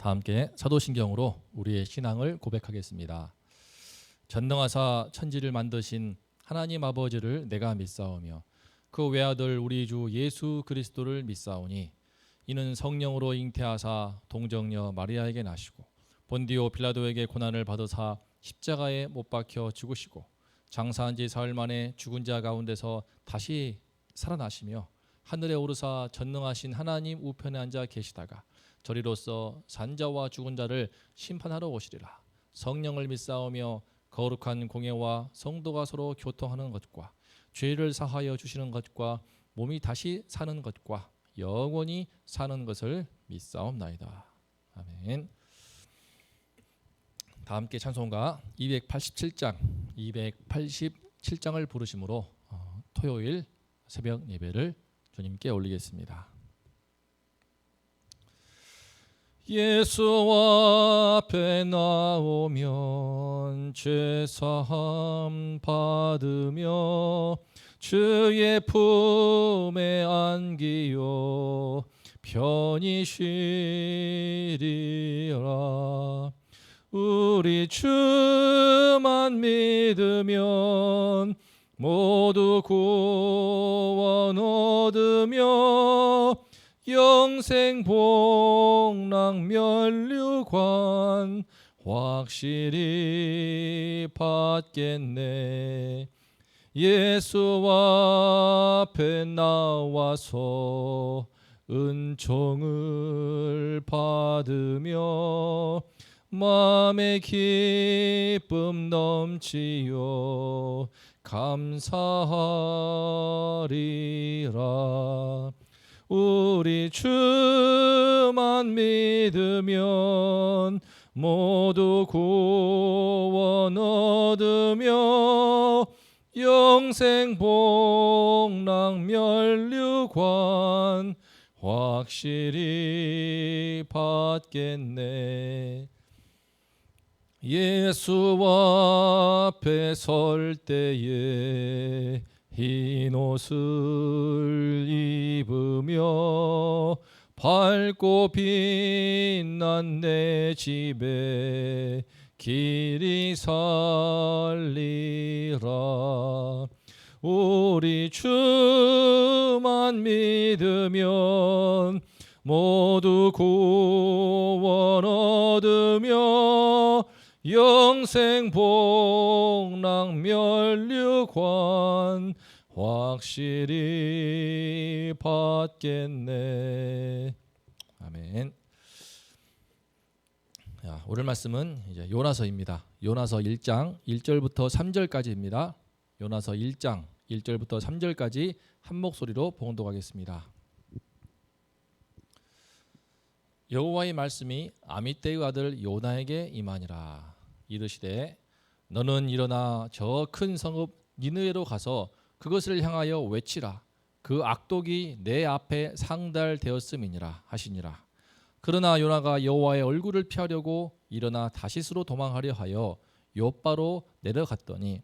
다 함께 사도신경으로 우리의 신앙을 고백하겠습니다. 전능하사 천지를 만드신 하나님 아버지를 내가 믿사오며 그 외아들 우리 주 예수 그리스도를 믿사오니 이는 성령으로 잉태하사 동정녀 마리아에게 나시고 본디오 빌라도에게 고난을 받으사 십자가에 못 박혀 죽으시고 장사한 지 사흘 만에 죽은 자 가운데서 다시 살아나시며 하늘에 오르사 전능하신 하나님 우편에 앉아 계시다가 저리로서 산자와 죽은 자를 심판하러 오시리라. 성령을 믿사오며 거룩한 공예와 성도가 서로 교통하는 것과 죄를 사하여 주시는 것과 몸이 다시 사는 것과 영원히 사는 것을 믿사옵나이다. 아멘. 다 함께 찬송가 287장을 부르심으로 토요일 새벽 예배를 주님께 올리겠습니다. 예수 앞에 나오면 죄사함 받으며 주의 품에 안기요 편히 쉬리라. 우리 주만 믿으면 모두 구원 얻으며 영생 복락 면류관 확실히 받겠네. 예수 앞에 나와서 은총을 받으며 마음의 기쁨 넘치요 감사하리라. 우리 주만 믿으면 모두 구원 얻으며 영생 복락 면류관 확실히 받겠네. 예수 앞에 설 때에 흰 옷을 입으며 밝고 빛난 내 집에 길이 살리라. 우리 주만 믿으면 모두 구원 얻으며 영생 복락 면류관 확실히 받겠네. 아멘. 오늘 말씀은 이제 요나서입니다. 요나서 1장 1절부터 3절까지입니다. 요나서 1장 1절부터 3절까지 한 목소리로 봉독하겠습니다. 여호와의 말씀이 아미떼의 아들 요나에게 임하니라. 이르시되 너는 일어나 저 큰 성읍 니느웨로 가서 그것을 향하여 외치라. 그 악독이 내 앞에 상달되었음이니라 하시니라. 그러나 요나가 여호와의 얼굴을 피하려고 일어나 다시스로 도망하려 하여 욥바로 내려갔더니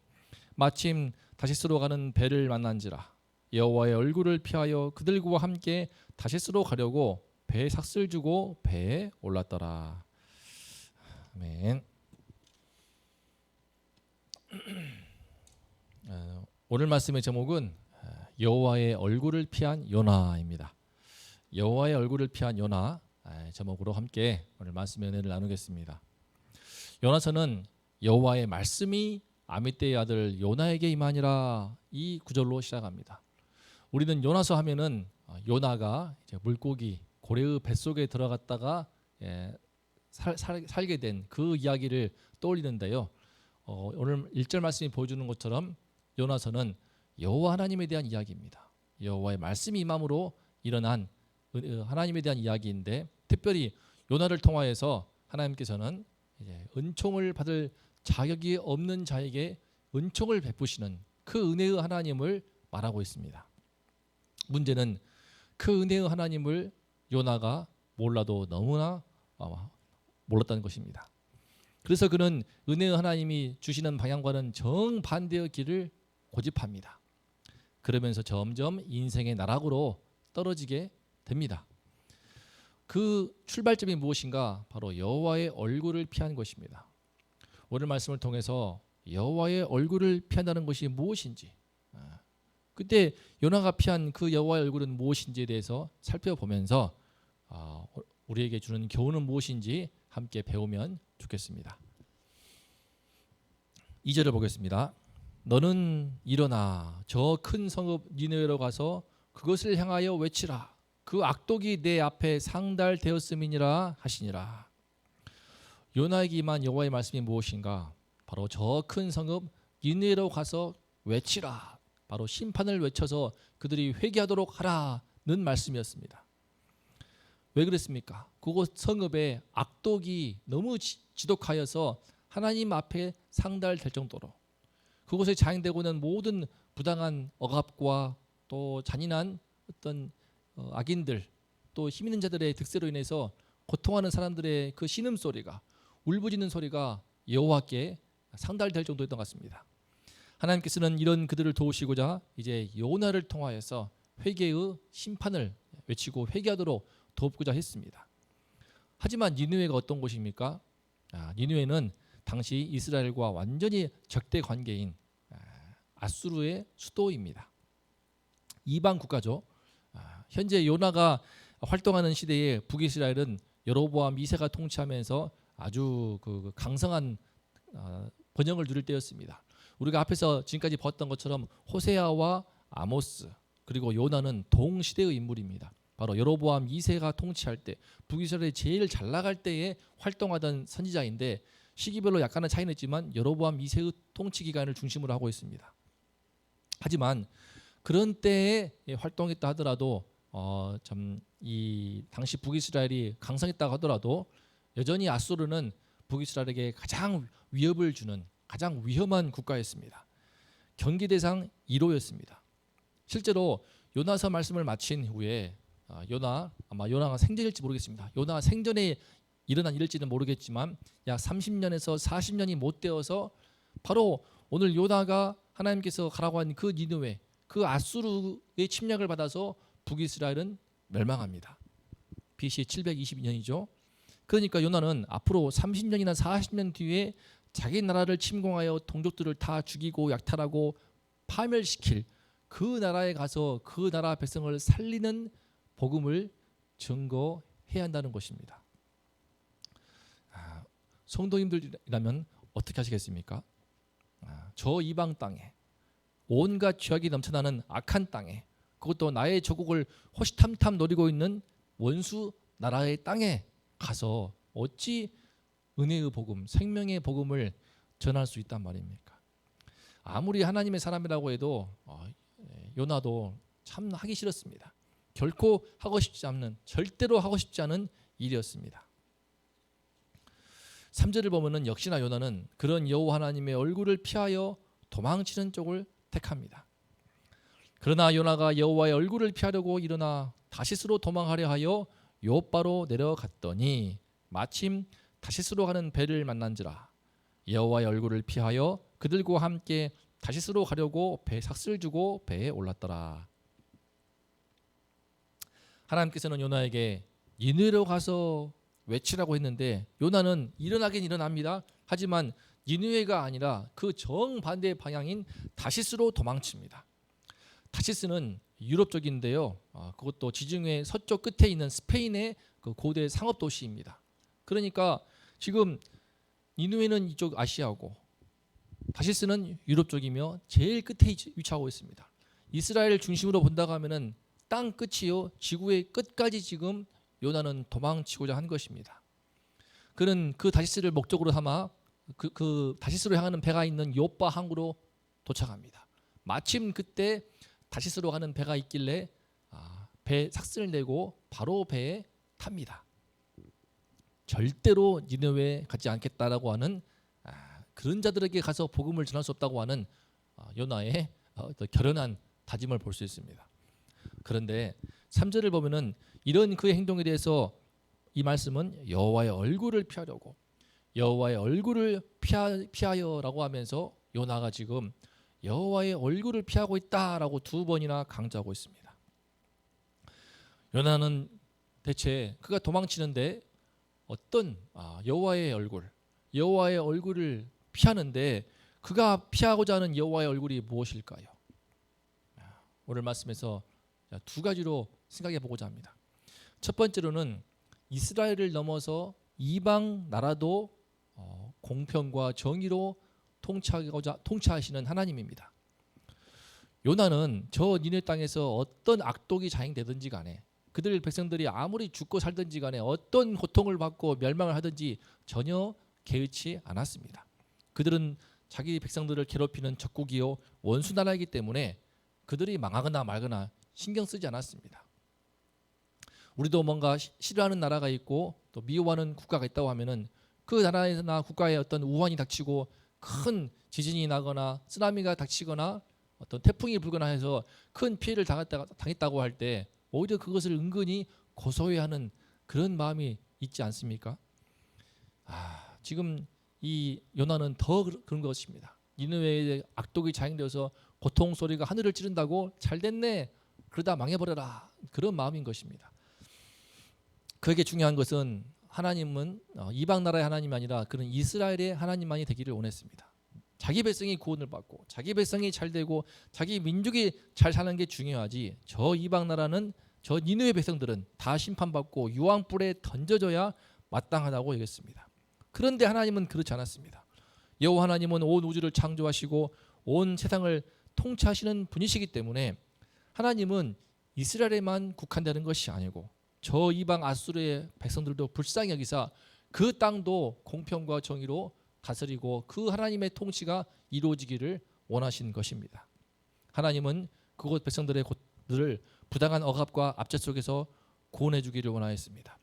마침 다시스로 가는 배를 만난지라. 여호와의 얼굴을 피하여 그들과 함께 다시스로 가려고 배에 삭슬 주고 배에 올랐더라. 아멘. 오늘 말씀의 제목은 여호와의 얼굴을 피한 요나입니다. 여호와의 얼굴을 피한 요나 제목으로 함께 오늘 말씀의 은혜를 나누겠습니다. 요나서는 여호와의 말씀이 아미떼의 아들 요나에게 임하니라 이 구절로 시작합니다. 우리는 요나서 하면은 요나가 이제 물고기 고래의 뱃속에 들어갔다가 살게 된 그 이야기를 떠올리는데요. 오늘 1절 말씀이 보여주는 것처럼 요나서는 여호와 하나님에 대한 이야기입니다. 여호와의 말씀이 임함으로 일어난 하나님에 대한 이야기인데 특별히 요나를 통하여서 하나님께서는 이제 은총을 받을 자격이 없는 자에게 은총을 베푸시는 그 은혜의 하나님을 말하고 있습니다. 문제는 그 은혜의 하나님을 요나가 몰라도 너무나 몰랐다는 것입니다. 그래서 그는 은혜의 하나님이 주시는 방향과는 정반대의 길을 고집합니다. 그러면서 점점 인생의 나락으로 떨어지게 됩니다. 그 출발점이 무엇인가? 바로 여호와의 얼굴을 피한 것입니다. 오늘 말씀을 통해서 여호와의 얼굴을 피한다는 것이 무엇인지, 그때 요나가 피한 그 여호와의 얼굴은 무엇인지에 대해서 살펴보면서 우리에게 주는 교훈은 무엇인지 함께 배우면 좋겠습니다. 2절을 보겠습니다. 너는 일어나 저 큰 성읍 니느웨로 가서 그것을 향하여 외치라. 그 악독이 내 앞에 상달되었음이니라 하시니라. 요나에게 임한 여호와의 말씀이 무엇인가? 바로 저 큰 성읍 니느웨로 가서 외치라. 바로 심판을 외쳐서 그들이 회개하도록 하라는 말씀이었습니다. 왜 그랬습니까? 그곳 성읍에 악독이 너무 지독하여서 하나님 앞에 상달될 정도로 그곳에 자행되고 있는 모든 부당한 억압과 또 잔인한 어떤 악인들, 또 힘 있는 자들의 득세로 인해서 고통하는 사람들의 그 신음소리가, 울부짖는 소리가 여호와께 상달될 정도였던 것 같습니다. 하나님께서는 이런 그들을 도우시고자 이제 요나를 통하여서 회개의 심판을 외치고 회개하도록 돕고자 했습니다. 하지만 니느웨가 어떤 곳입니까? 니느웨는 당시 이스라엘과 완전히 적대 관계인 아수르의 수도입니다. 이방 국가죠. 현재 요나가 활동하는 시대에 북이스라엘은 여로보암 2세가 통치하면서 아주 그 강성한 번영을 누릴 때였습니다. 우리가 앞에서 지금까지 봤던 것처럼 호세아와 아모스 그리고 요나는 동시대의 인물입니다. 바로 여로보암 2세가 통치할 때 북이스라엘이 제일 잘 나갈 때에 활동하던 선지자인데 시기별로 약간의 차이는 있지만 여로보암 2세의 통치 기간을 중심으로 하고 있습니다. 하지만 그런 때에 활동했다 하더라도 이 당시 북이스라엘이 강성했다고 하더라도 여전히 아수르는 북이스라엘에게 가장 위협을 주는 가장 위험한 국가였습니다. 경계 대상 1호였습니다. 실제로 요나서 말씀을 마친 후에 아마 요나가 생전일지 모르겠습니다. 요나가 생전에 일어난 일일지는 모르겠지만 약 30년에서 40년이 못 되어서 바로 오늘 요나가 하나님께서 가라고 한 그 니느웨, 그 아수르의 침략을 받아서 북이스라엘은 멸망합니다. BC 722년이죠. 그러니까 요나는 앞으로 30년이나 40년 뒤에 자기 나라를 침공하여 동족들을 다 죽이고 약탈하고 파멸시킬 그 나라에 가서 그 나라 백성을 살리는 복음을 증거해야 한다는 것입니다. 성도님들이라면 어떻게 하시겠습니까? 저 이방 땅에 온갖 죄악이 넘쳐나는 악한 땅에 그것도 나의 조국을 호시탐탐 노리고 있는 원수 나라의 땅에 가서 어찌 은혜의 복음, 생명의 복음을 전할 수 있단 말입니까? 아무리 하나님의 사람이라고 해도 요나도 참 하기 싫었습니다. 결코 하고 싶지 않는, 절대로 하고 싶지 않은 일이었습니다. 3절을 보면은 역시나 요나는 그런 여호와 하나님의 얼굴을 피하여 도망치는 쪽을 택합니다. 그러나 요나가 여호와의 얼굴을 피하려고 일어나 다시스로 도망하려 하여 요바로 내려갔더니 마침 다시스로 가는 배를 만난지라. 여호와의 얼굴을 피하여 그들과 함께 다시스로 가려고 배 삭슬 주고 배에 올랐더라. 하나님께서는 요나에게 니느웨로 가서 외치라고 했는데 요나는 일어나긴 일어납니다. 하지만 니느웨가 아니라 그 정반대 방향인 다시스로 도망칩니다. 다시스는 유럽 쪽인데요. 그것도 지중해 서쪽 끝에 있는 스페인의 그 고대 상업 도시입니다. 그러니까 지금 니느웨는 이쪽 아시아고 다시스는 유럽 쪽이며 제일 끝에 위치하고 있습니다. 이스라엘 중심으로 본다고 하면은 땅 끝이요 지구의 끝까지 지금 요나는 도망치고자 한 것입니다. 그는 그 다시스를 목적으로 삼아 그 다시스로 향하는 배가 있는 요빠 항구로 도착합니다. 마침 그때 다시스로 가는 배가 있길래 배 삭슬을 내고 바로 배에 탑니다. 절대로 니느웨에 가지 않겠다라고 하는 그런 자들에게 가서 복음을 전할 수 없다고 하는 요나의 결연한 다짐을 볼 수 있습니다. 그런데 3절을 보면은 이런 그의 행동에 대해서 이 말씀은 여호와의 얼굴을 피하려고 여호와의 얼굴을 피하여라고 하면서 요나가 지금 여호와의 얼굴을 피하고 있다라고 두 번이나 강조하고 있습니다. 요나는 대체 그가 도망치는데 어떤 여호와의 얼굴을 피하는데 그가 피하고자 하는 여호와의 얼굴이 무엇일까요? 오늘 말씀에서 두 가지로 생각해 보고자 합니다. 첫 번째로는 이스라엘을 넘어서 이방 나라도 공평과 정의로 통치하시는 하나님입니다. 요나는 저 니네 땅에서 어떤 악독이 자행되든지 간에 그들 백성들이 아무리 죽고 살든지 간에 어떤 고통을 받고 멸망을 하든지 전혀 개의치 않았습니다. 그들은 자기 백성들을 괴롭히는 적국이요 원수 나라이기 때문에 그들이 망하거나 말거나 신경 쓰지 않았습니다. 우리도 뭔가 싫어하는 나라가 있고 또 미워하는 국가가 있다고 하면은 그 나라나 국가에 어떤 우환이 닥치고 큰 지진이 나거나 쓰나미가 닥치거나 어떤 태풍이 불거나 해서 큰 피해를 당했다고 할 때 오히려 그것을 은근히 고소해하는 그런 마음이 있지 않습니까? 지금 이 요나는 더 그런 것입니다. 니느웨의 악독이 자행되어서 고통 소리가 하늘을 찌른다고 잘됐네 그러다 망해버려라 그런 마음인 것입니다. 그에게 중요한 것은 하나님은 이방 나라의 하나님이 아니라 그런 이스라엘의 하나님만이 되기를 원했습니다. 자기 백성이 구원을 받고 자기 백성이 잘 되고 자기 민족이 잘 사는 게 중요하지 저 이방 나라는 저 니느웨 백성들은 다 심판받고 유황불에 던져져야 마땅하다고 얘기했습니다. 그런데 하나님은 그렇지 않았습니다. 여호와 하나님은 온 우주를 창조하시고 온 세상을 통치하시는 분이시기 때문에 하나님은 이스라엘에만 국한되는 것이 아니고 저 이방 아수르의 백성들도 불쌍히 여기사 그 땅도 공평과 정의로 다스리고 그 하나님의 통치가 이루어지기를 원하신 것입니다. 하나님은 그곳 백성들을 부당한 억압과 압제 속에서 구원해 주기를 원하였습니다.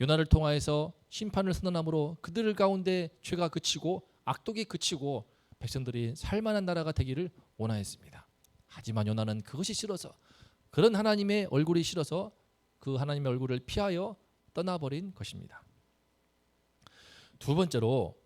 요나를 통하여서 심판을 선언함으로 그들 가운데 죄가 그치고 악독이 그치고 백성들이 살만한 나라가 되기를 원하였습니다. 하지만 요나는 그것이 싫어서 그런 하나님의 얼굴이 싫어서 그 하나님의 얼굴을 피하여 떠나버린 것입니다. 두 번째로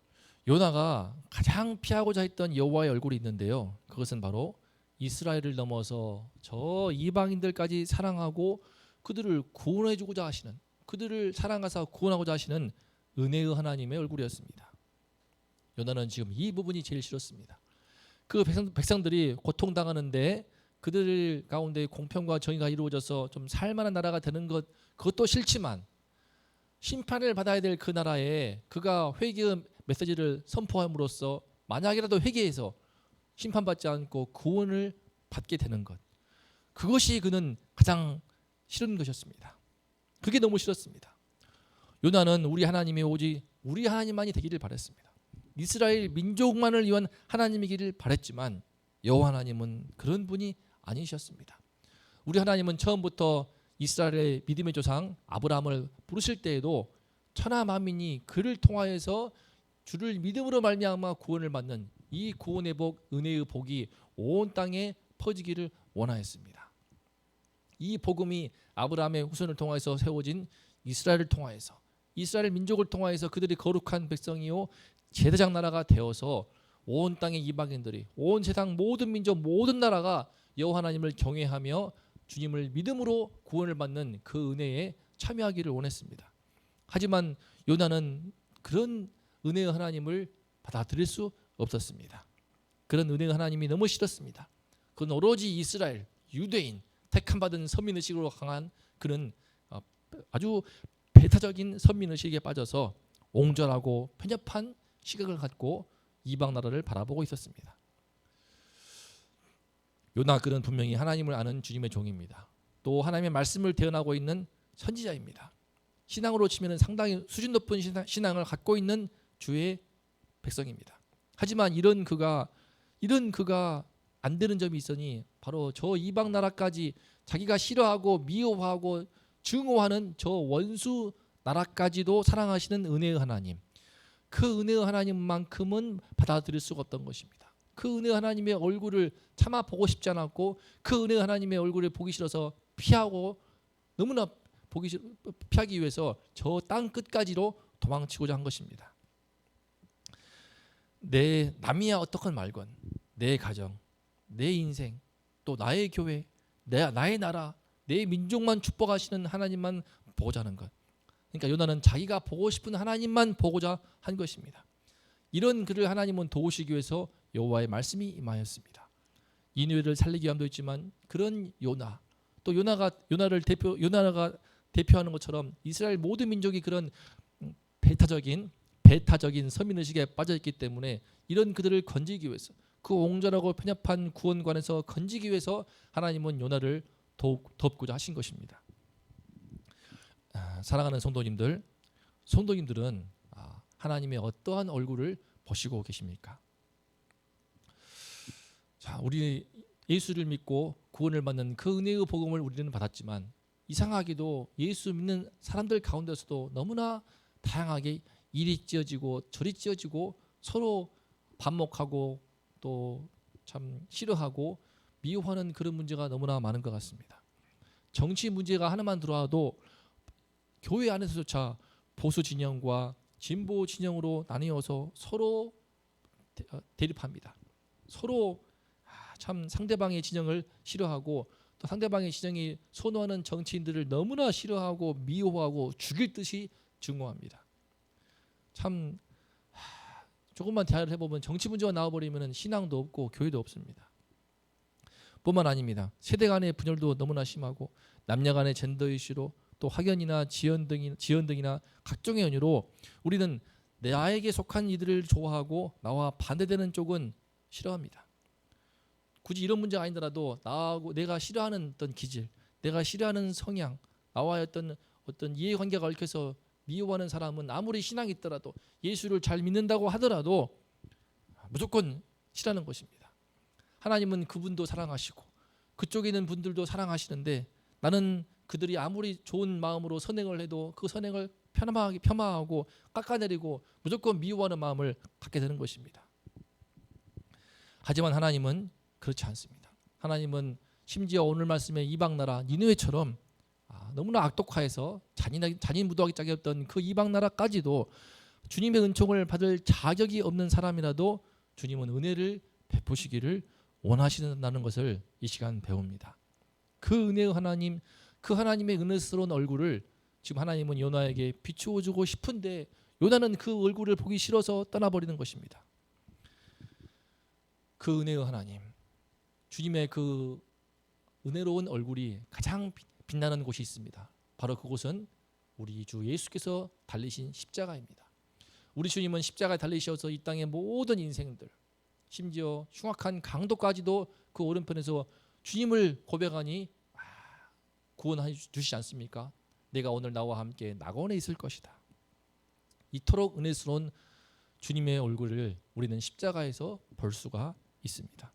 요나가 가장 피하고자 했던 여호와의 얼굴이 있는데요. 그것은 바로 이스라엘을 넘어서 저 이방인들까지 사랑하고 그들을 구원해 주고자 하시는 그들을 사랑하사 구원하고자 하시는 은혜의 하나님의 얼굴이었습니다. 요나는 지금 이 부분이 제일 싫었습니다. 그 백성들이 고통당하는데 그들 가운데 공평과 정의가 이루어져서 좀 살만한 나라가 되는 그것도 싫지만 심판을 받아야 될 그 나라에 그가 회개의 메시지를 선포함으로써 만약이라도 회개해서 심판받지 않고 구원을 받게 되는 것 그것이 그는 가장 싫은 것이었습니다. 그게 너무 싫었습니다. 요나는 우리 하나님이 오직 우리 하나님만이 되기를 바랬습니다. 이스라엘 민족만을 위한 하나님이기를 바랬지만 여호와 하나님은 그런 분이 아니셨습니다. 우리 하나님은 처음부터 이스라엘의 믿음의 조상 아브라함을 부르실 때에도 천하 만민이 그를 통하여서 주를 믿음으로 말미암아 구원을 받는 이 구원의 복, 은혜의 복이 온 땅에 퍼지기를 원하였습니다. 이 복음이 아브라함의 후손을 통하여서 세워진 이스라엘을 통하여서 이스라엘 민족을 통하여서 그들이 거룩한 백성이요 제사장 나라가 되어서 온 땅의 이방인들이 온 세상 모든 민족 모든 나라가 여호와 하나님을 경외하며 주님을 믿음으로 구원을 받는 그 은혜에 참여하기를 원했습니다. 하지만 요나는 그런 은혜의 하나님을 받아들일 수 없었습니다. 그런 은혜의 하나님이 너무 싫었습니다. 그건 오로지 이스라엘, 유대인, 택함받은 선민의식으로 강한 그는 아주 배타적인 선민의식에 빠져서 옹졸하고 편협한 시각을 갖고 이방 나라를 바라보고 있었습니다. 요나 그는 분명히 하나님을 아는 주님의 종입니다. 또 하나님의 말씀을 대언하고 있는 선지자입니다. 신앙으로 치면 상당히 수준 높은 신앙을 갖고 있는 주의 백성입니다. 하지만 이런 그가 안 되는 점이 있으니 바로 저 이방 나라까지 자기가 싫어하고 미워하고 증오하는 저 원수 나라까지도 사랑하시는 은혜의 하나님. 그 은혜의 하나님만큼은 받아들일 수가 없던 것입니다. 그 은혜의 하나님의 얼굴을 차마 보고 싶지 않았고 그 은혜의 하나님의 얼굴을 보기 싫어서 피하고 너무나 피하기 위해서 저 땅 끝까지로 도망치고자 한 것입니다. 내 남이야 어떻건 말건 내 가정, 내 인생, 또 나의 교회, 나의 나라, 내 민족만 축복하시는 하나님만 보고자 하는 것. 그러니까 요나는 자기가 보고 싶은 하나님만 보고자 한 것입니다. 이런 그를 하나님은 도우시기 위해서 여호와의 말씀이 임하였습니다. 니느웨를 살리기 위함도 있지만 그런 요나, 또 요나가 대표하는 것처럼 이스라엘 모든 민족이 그런 배타적인 서민의식에 빠져있기 때문에 이런 그들을 건지기 위해서, 그 옹졸하고 편협한 구원관에서 건지기 위해서 하나님은 요나를 돕고자 하신 것입니다. 사랑하는 성도님들은 하나님의 어떠한 얼굴을 보시고 계십니까? 자, 우리 예수를 믿고 구원을 받는 그 은혜의 복음을 우리는 받았지만, 이상하게도 예수 믿는 사람들 가운데서도 너무나 다양하게 이리 찢어지고 저리 찢어지고 서로 반목하고 또 참 싫어하고 미워하는 그런 문제가 너무나 많은 것 같습니다. 정치 문제가 하나만 들어와도 교회 안에서조차 보수 진영과 진보 진영으로 나뉘어서 서로 대립합니다. 서로 참 상대방의 진영을 싫어하고 또 상대방의 진영이 선호하는 정치인들을 너무나 싫어하고 미워하고 죽일 듯이 증오합니다. 참 조금만 대화를 해보면 정치 문제가 나와버리면 신앙도 없고 교회도 없습니다. 뿐만 아닙니다. 세대 간의 분열도 너무나 심하고 남녀 간의 젠더 이슈로 또 학연이나 지연 등이나 각종의 연유로 우리는 나에게 속한 이들을 좋아하고 나와 반대되는 쪽은 싫어합니다. 굳이 이런 문제가 아니더라도 나하고 내가 싫어하는 어떤 기질, 내가 싫어하는 성향, 나와의 어떤 이해관계가 얽혀서 미워하는 사람은 아무리 신앙이 있더라도 예수를 잘 믿는다고 하더라도 무조건 싫어하는 것입니다. 하나님은 그분도 사랑하시고 그쪽에 있는 분들도 사랑하시는데 나는 그들이 아무리 좋은 마음으로 선행을 해도 그 선행을 폄하하고 깎아내리고 무조건 미워하는 마음을 갖게 되는 것입니다. 하지만 하나님은 그렇지 않습니다. 하나님은 심지어 오늘 말씀의 이방 나라 니느웨처럼 너무나 악독화해서 잔인무도하게 짝이었던 그 이방 나라까지도 주님의 은총을 받을 자격이 없는 사람이라도 주님은 은혜를 베푸시기를 원하신다는 것을 이 시간 배웁니다. 그 은혜의 하나님, 그 하나님의 은혜스러운 얼굴을 지금 하나님은 요나에게 비추어주고 싶은데 요나는 그 얼굴을 보기 싫어서 떠나버리는 것입니다. 그 은혜의 하나님, 주님의 그 은혜로운 얼굴이 가장 빛나는 곳이 있습니다. 바로 그곳은 우리 주 예수께서 달리신 십자가입니다. 우리 주님은 십자가에 달리셔서 이 땅의 모든 인생들, 심지어 흉악한 강도까지도 그 오른편에서 주님을 고백하니 구원해 주시지 않습니까? 내가 오늘 나와 함께 낙원에 있을 것이다. 이토록 은혜스러운 주님의 얼굴을 우리는 십자가에서 볼 수가 있습니다.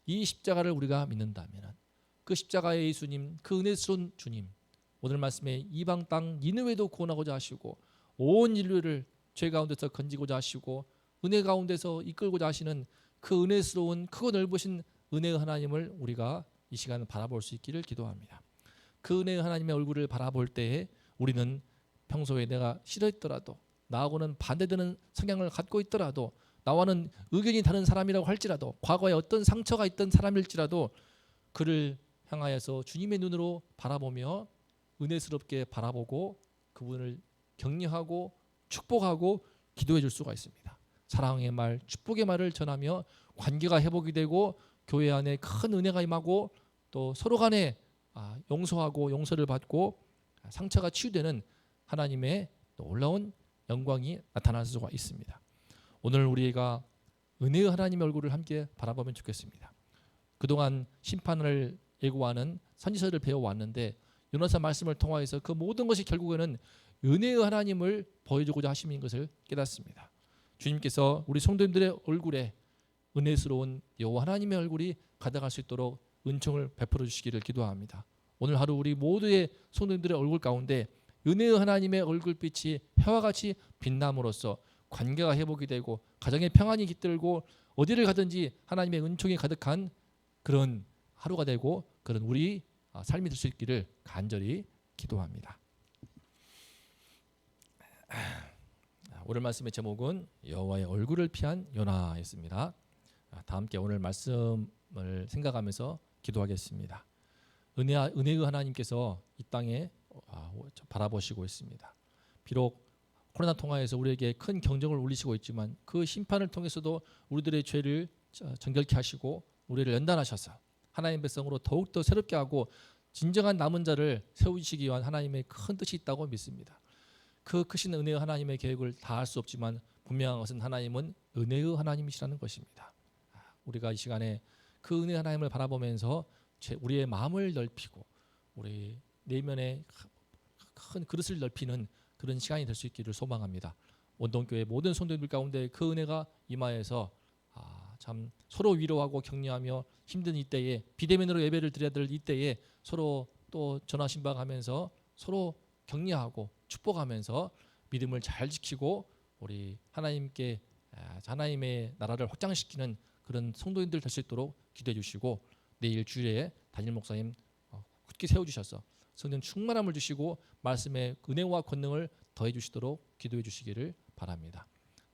이 십자가를 우리가 믿는다면 그 십자가의 예수님, 그 은혜스러운 주님, 오늘 말씀에 이방 땅 니느웨도 구원하고자 하시고 온 인류를 죄 가운데서 건지고자 하시고 은혜 가운데서 이끌고자 하시는 그 은혜스러운 크고 넓으신 은혜의 하나님을 우리가 이 시간을 바라볼 수 있기를 기도합니다. 그 은혜의 하나님의 얼굴을 바라볼 때에 우리는 평소에 내가 싫어했더라도 나하고는 반대되는 성향을 갖고 있더라도 나와는 의견이 다른 사람이라고 할지라도 과거에 어떤 상처가 있던 사람일지라도 그를 향하여서 주님의 눈으로 바라보며 은혜스럽게 바라보고 그분을 격려하고 축복하고 기도해 줄 수가 있습니다. 사랑의 말, 축복의 말을 전하며 관계가 회복이 되고 교회 안에 큰 은혜가 임하고 또 서로 간에 용서하고 용서를 받고 상처가 치유되는 하나님의 놀라운 영광이 나타날 수가 있습니다. 오늘 우리가 은혜의 하나님의 얼굴을 함께 바라보면 좋겠습니다. 그동안 심판을 예고하는 선지서를 배워왔는데 요나서 말씀을 통하여서 그 모든 것이 결국에는 은혜의 하나님을 보여주고자 하시는 것을 깨닫습니다. 주님께서 우리 성도님들의 얼굴에 은혜스러운 여호와 하나님의 얼굴이 가득할 수 있도록 은총을 베풀어 주시기를 기도합니다. 오늘 하루 우리 모두의 성도님들의 얼굴 가운데 은혜의 하나님의 얼굴빛이 해와 같이 빛남으로써 관계가 회복이 되고 가정의 평안이 깃들고 어디를 가든지 하나님의 은총이 가득한 그런 하루가 되고 그런 우리 삶이 될 수 있기를 간절히 기도합니다. 오늘 말씀의 제목은 여호와의 얼굴을 피한 요나였습니다. 다 함께 오늘 말씀을 생각하면서 기도하겠습니다. 은혜의 하나님께서 이 땅에 바라보시고 있습니다. 비록 코로나 통화에서 우리에게 큰 경정을 울리시고 있지만 그 심판을 통해서도 우리들의 죄를 정결케 하시고 우리를 연단하셔서 하나님 백성으로 더욱더 새롭게 하고 진정한 남은 자를 세우시기 위한 하나님의 큰 뜻이 있다고 믿습니다. 그 크신 은혜의 하나님의 계획을 다 알 수 없지만 분명한 것은 하나님은 은혜의 하나님이시라는 것입니다. 우리가 이 시간에 그 은혜의 하나님을 바라보면서 우리의 마음을 넓히고 우리 내면의 큰 그릇을 넓히는 그런 시간이 될 수 있기를 소망합니다. 원동교회 모든 성도들 가운데 그 은혜가 임하여서 참 서로 위로하고 격려하며 힘든 이때에 비대면으로 예배를 드려야 될 이때에 서로 또 전화 신방하면서 서로 격려하고 축복하면서 믿음을 잘 지키고 우리 하나님의 나라를 확장시키는 그런 성도인들 될 수 있도록 기도해 주시고 내일 주일에 담임 목사님 굳게 세워주셔서 성령 충만함을 주시고 말씀의 은혜와 권능을 더해 주시도록 기도해 주시기를 바랍니다.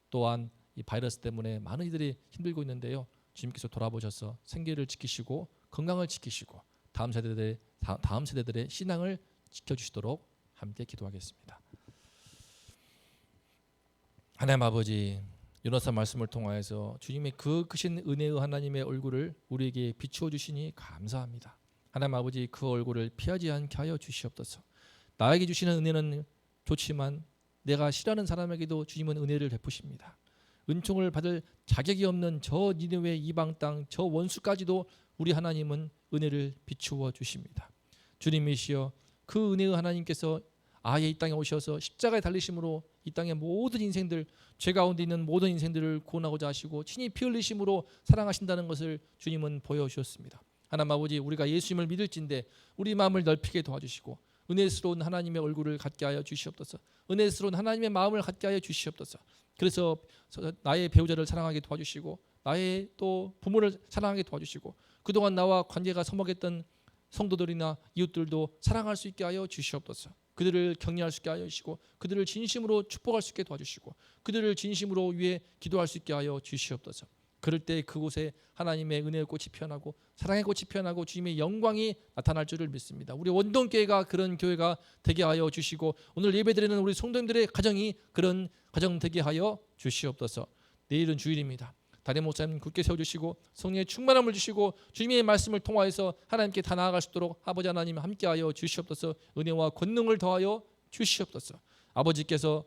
또한 이 바이러스 때문에 많은 이들이 힘들고 있는데요. 주님께서 돌아보셔서 생계를 지키시고 건강을 지키시고 다음 세대들의 신앙을 지켜주시도록 함께 기도하겠습니다. 하나님 아버지, 요나사 말씀을 통하여서 주님의 그 크신 은혜의 하나님의 얼굴을 우리에게 비추어 주시니 감사합니다. 하나님 아버지, 그 얼굴을 피하지 않게 하여 주시옵소서. 나에게 주시는 은혜는 좋지만 내가 싫어하는 사람에게도 주님은 은혜를 베푸십니다. 은총을 받을 자격이 없는 저 니느웨 이방 땅 저 원수까지도 우리 하나님은 은혜를 비추어 주십니다. 주님이시여, 그 은혜의 하나님께서 아예 이 땅에 오셔서 십자가에 달리심으로 이 땅의 모든 인생들, 죄 가운데 있는 모든 인생들을 구원하고자 하시고 친히 피 흘리심으로 사랑하신다는 것을 주님은 보여주셨습니다. 하나님 아버지, 우리가 예수님을 믿을진데 우리 마음을 넓히게 도와주시고 은혜스러운 하나님의 얼굴을 갖게 하여 주시옵소서. 은혜스러운 하나님의 마음을 갖게 하여 주시옵소서. 그래서 나의 배우자를 사랑하게 도와주시고 나의 또 부모를 사랑하게 도와주시고 그동안 나와 관계가 서먹했던 성도들이나 이웃들도 사랑할 수 있게 하여 주시옵소서. 그들을 격려할 수 있게 하여 주시고 그들을 진심으로 축복할 수 있게 도와주시고 그들을 진심으로 위해 기도할 수 있게 하여 주시옵소서. 그럴 때 그곳에 하나님의 은혜의 꽃이 피어나고 사랑의 꽃이 피어나고 주님의 영광이 나타날 줄을 믿습니다. 우리 원동교회가 그런 교회가 되게 하여 주시고 오늘 예배드리는 우리 성도님들의 가정이 그런 가정 되게 하여 주시옵소서. 내일은 주일입니다. 담임 목사님 굳게 세워주시고 성령의 충만함을 주시고 주님의 말씀을 통하여서 하나님께 다 나아갈 수 있도록 아버지 하나님 함께하여 주시옵소서. 은혜와 권능을 더하여 주시옵소서. 아버지께서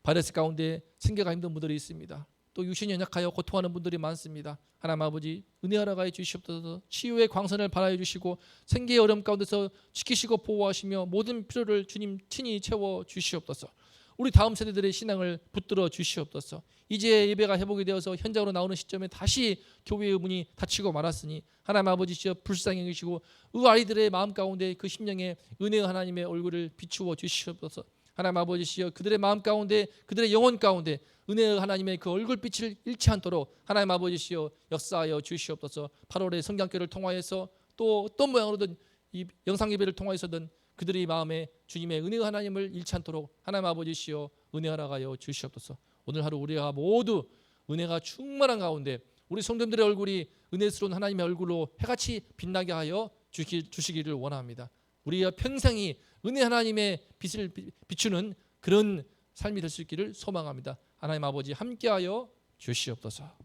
바이러스 가운데 생계가 힘든 분들이 있습니다. 또 유신이 연약하여 고통하는 분들이 많습니다. 하나님 아버지, 은혜하러 가해 주시옵소서. 치유의 광선을 발하여 주시고 생계의 어려움 가운데서 지키시고 보호하시며 모든 필요를 주님 친히 채워 주시옵소서. 우리 다음 세대들의 신앙을 붙들어 주시옵소서. 이제 예배가 회복이 되어서 현장으로 나오는 시점에 다시 교회의 문이 닫히고 말았으니 하나님 아버지시여 불쌍히 여기시고 그 아이들의 마음 가운데 그 심령에 은혜의 하나님의 얼굴을 비추어 주시옵소서. 하나님 아버지시여 그들의 마음 가운데 그들의 영혼 가운데 은혜의 하나님의 그 얼굴빛을 잃지 않도록 하나님 아버지시여 역사하여 주시옵소서. 8월의 성장교를 통하여서 또 어떤 모양으로든 이 영상 예배를 통하여서든 그들의 마음에 주님의 은혜의 하나님을 잃지 않도록 하나님 아버지시여 은혜하라 하여 주시옵소서. 오늘 하루 우리가 모두 은혜가 충만한 가운데 우리 성도님들의 얼굴이 은혜스러운 하나님의 얼굴로 해같이 빛나게 하여 주시기를 원합니다. 우리가 평생이 은혜 하나님의 빛을 비추는 그런 삶이 될 수 있기를 소망합니다. 하나님 아버지 함께하여 주시옵소서.